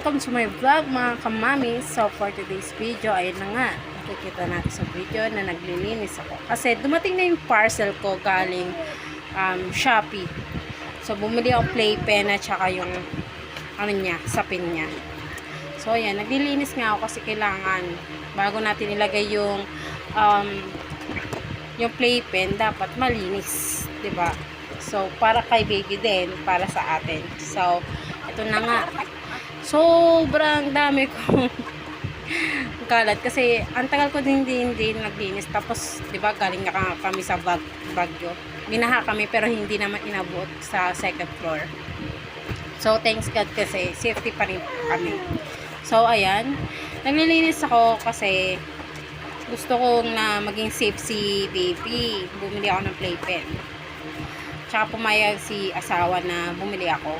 Welcome to my vlog mga kamami. So for today's video, ayun na nga, nakikita natin sa video na naglilinis ako. Kasi dumating na yung parcel ko galing Shopee. So bumili ako playpen at saka yung ano niya, sapin niya. So ayan, naglilinis nga ako kasi kailangan bago natin ilagay yung playpen, dapat malinis, 'di ba? So para kay baby din, para sa atin. So ito na nga. Sobrang dami kong kalat kasi ang tagal ko din hindi naglinis. Tapos 'di ba galing nga kami sa Baguio. Binaha kami pero hindi naman inabot sa second floor. So thanks God kasi safety pa rin kami. So ayan, naglilinis ako kasi gusto ko na maging safe si baby. Bumili ako ng playpen. Tsaka pumayag si asawa na bumili ako.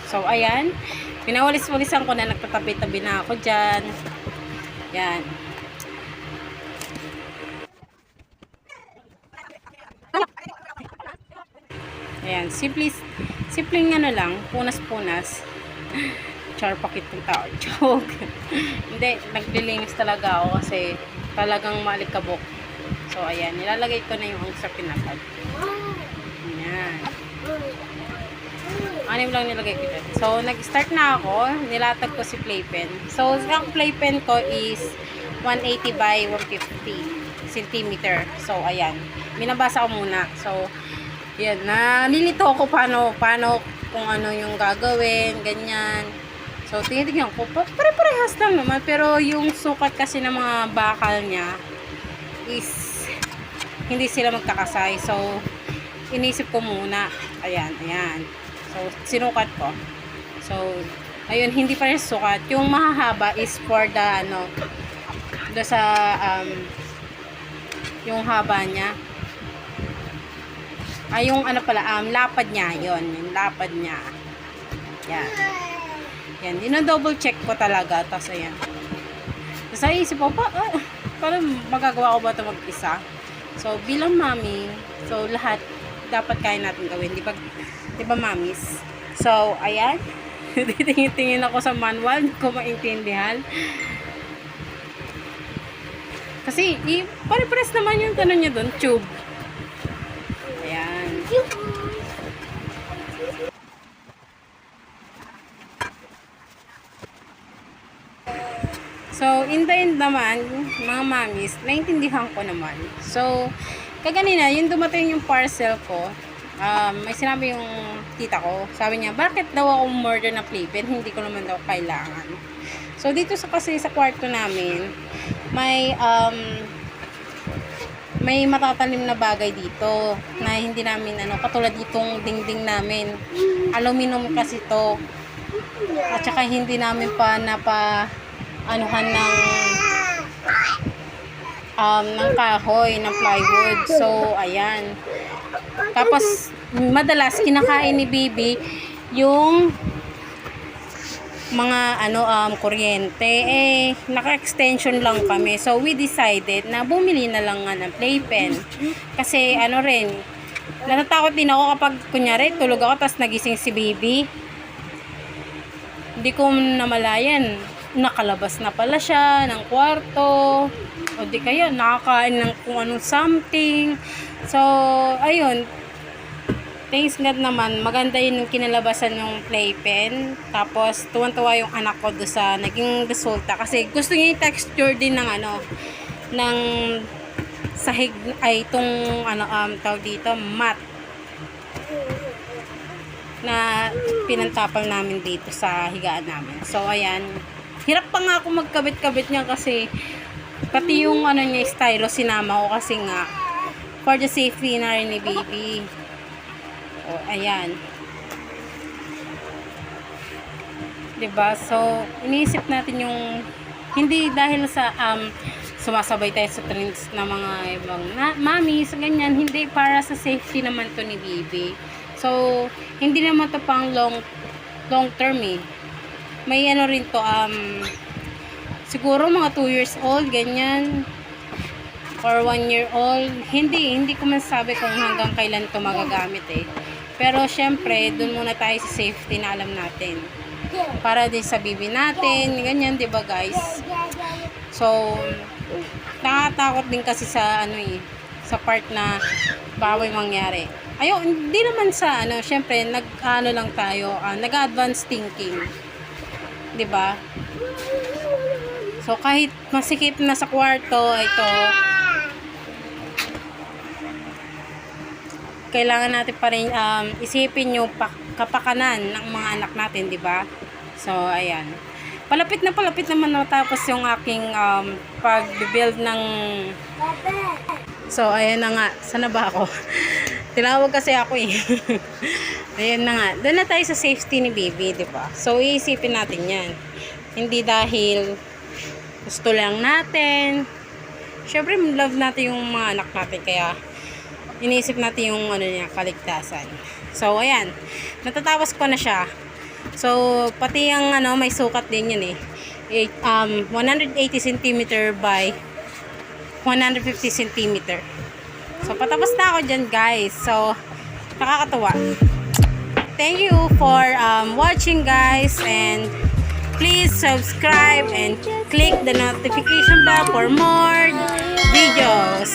So ayan, pinawalis-walisan ko na, nagtatabi-tabi na ako dyan. Yan. Ayan, simpleng ano lang, punas-punas. Char pakit ng tao. Joke. Hindi, naglilinis talaga ako kasi talagang maalikabok. So ayan, nilalagay ko na yung sa pinakad. Ayan. Anim lang nilagay ko dyan. So, nag-start na ako. Nilatag ko si playpen. So, ang playpen ko is 180 by 150 centimeter. So, ayan. Binabasa ko muna. So, yan. Nalilito ako paano kung ano yung gagawin, ganyan. So, tinitignan ko. Pare-parehas lang naman. Pero, yung sukat kasi ng mga bakal niya is hindi sila magkakasay. So, inisip ko muna. Ayan, ayan. So, sinukat ko. So, ayun, hindi pa rin sukat. Yung mahahaba is for the, do sa, yung haba niya. Ay, yung lapad niya, yon yung lapad niya. Yan. Yan, dino-double check ko talaga. Tapos, ayan. Tapos, isip ko, parang magagawa ko ba ito mag-isa? So, bilang mami, so, lahat dapat kaya natin gawin. Di ba mamis? So, ayan. Titingin ako sa manual. Hindi ko maintindihan. Kasi, pare-press naman yung tanong niya doon. Tube. Ayan. So, in the end naman, mga mamis, naintindihan ko naman. So, kaganina, yung dumating yung parcel ko, may sinabi yung tita ko, sabi niya, bakit daw ako order ng playpen? Hindi ko naman daw kailangan. So, dito kasi sa kwarto namin, may matatalim na bagay dito na hindi namin, katulad ditong dingding namin. Aluminum kasi to. At saka hindi namin pa anuhan ng kahoy, ng plywood. So, ayan. Tapos, madalas, kinakain ni baby yung mga, kuryente. Naka-extension lang kami. So, we decided na bumili na lang nga ng playpen. Kasi, natatakot din ako kapag, kunyari, tulog ako, tapos nagising si baby. Hindi ko namalayan. Nakalabas na pala siya ng kwarto. O di kaya nakakain ng kung anong something. So, ayun. Thanks God naman. Maganda yun yung kinalabasan ng playpen. Tapos, tuwan-tuwa yung anak ko doon sa naging resulta. Kasi gusto niya yung texture din ng ng sahig, ay itong tawag dito, mat. Na pinantapal namin dito sa higaan namin. So, ayan. Hirap pa nga ako magkabit-kabit niya kasi pati yung niya, stylo, sinama ko kasi nga for the safety na rin ni baby. O, ayan. Diba? So, iniisip natin yung hindi dahil sa sumasabay tayo sa trends na mga ibang mami, sa ganyan, hindi, para sa safety naman to ni baby. So, hindi naman to pang long term eh. May rin to, siguro mga 2 years old, ganyan. Or 1 year old. Hindi ko masasabi kung hanggang kailan to magagamit eh. Pero, syempre, dun muna tayo sa safety na alam natin. para din sa bibi natin, ganyan, 'di ba guys? So, nakatakot din kasi sa ano sa part na bawal mangyari. Ayun, hindi naman sa ano, syempre nag-ano lang tayo, nag-advance thinking. 'Di ba? So, kahit masikip na sa kwarto, ito, kailangan natin pa rin isipin yung kapakanan ng mga anak natin, di ba? So, ayan. Palapit naman natapos yung aking pag-build ng... So, ayan na nga. Sana ba ako? Tinawag kasi ako eh. Ayan na nga. Doon na tayo sa safety ni baby, di ba? So, iisipin natin yan. Hindi dahil gusto lang natin. Syempre, love natin yung mga anak natin. Kaya, iniisip natin yung ano niya, kaligtasan. So, ayan. Natatapos ko na siya. So, pati yung ano, may sukat din yun eh. 180 cm by 150 cm. So, patapos na ako dyan, guys. So, nakakatuwa. Thank you for watching, guys. And please subscribe and click the notification bell for more videos.